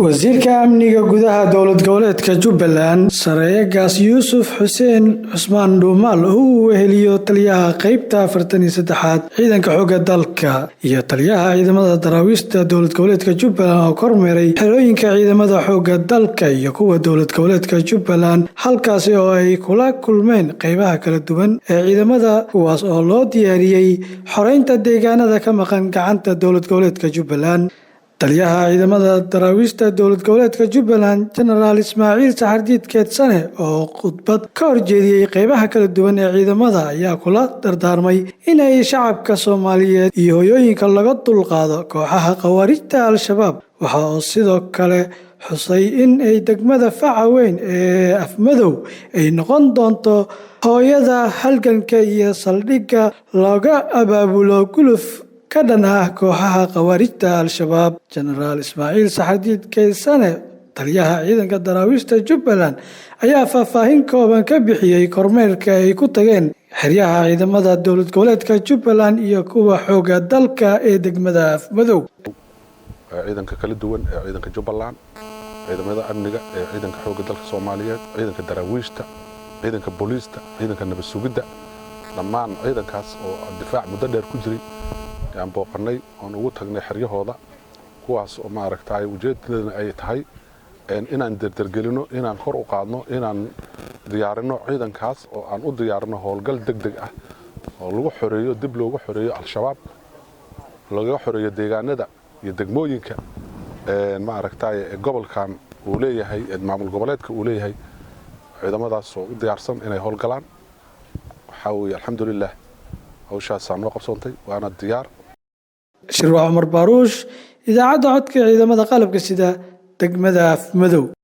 wasiirka amniga gudaha dowlad goboleedka Jubbaland Sareegaas Yuusuf Xuseen Cusmaan Dhuumaal uu weheliyo taliyaha qaybta 43aad ciidanka xoogga dalka iyo taliyaha ciidamada daraawiishta dowlad goboleedka Jubbaland oo kormeeray xerooyinka ciidamada xoogga dalka iyo kuwa dowlad goboleedka Jubbaland halkaas oo ay kula kulmeen qaybaha kala duwan ee ciidamada kuwaas oo loo diyaariyay xoreynta deegaanada ka maqan gacanta dowlad goboleedka Jubbaland taliyaha ciidamada daraawiishta dowlad goboleedka Jubbaland General Ismaaciil Saxardiid Keedsane oo khudbad ka horjeediyay qaybaha kala duwan ee ciidamada ayaa kula dardaarmay inay shacabka Soomaaliyeed iyo hooyooyinka laga dulqaado kooxaha khawaarijta Al-Shabaab waxa uu sidoo kale xusay in ay degmada Faca Weyn ee Afmadow ay noqon doonto hooyada halganka iyo saldhigga looga abaabulo guluf ka dhan ah kooxaha khawaarijta Al-Shabaab General Ismaaciil Saxardiid Keedsane taliyaha ciidanka daraawiishta Jubbaland ayaa faahfaahin kooban ka bixiyay kormeerka ay ku tageen xeryaha ciidamada dowlad goboleedka Jubbaland iyo kuwa xoogga dalka ee degmada Afmadow ciidanka kala duwan ee ciidanka Jubbaland ciidamada amniga ee ciidanka xoogga dalka Soomaaliyeed ciidanka daraawiishta ciidanka booliiska ciidanka nabad sugidda dhammaan ciidankaas oo difaac muddo dheer ku jiray aan booqanay oo ugu tagnay xeryahooda kuwaas oo maaragtay ujeedadana ay tahay inaan dardargelino inaan kor u qaadno inaan diyaarino ciidankaas oo aan u diyaarino howlgal degdeg ah oo lagu xoreeyo dib loogu xoreeyo Al-Shabaab laga xoreeyo deegaanada iyo degmooyinka maaragtay gobolkan uu leeyahay maamul goboleedka uu leeyahay ciidamadaas oo u diyaarsan inay howlgalaan waxa weeye alxamdulillah hawshaas aan qabsoontay waana diyaar Shirwa Umar Baruush idaacadda codka ciidamada qalabka sida degmada Afmadow.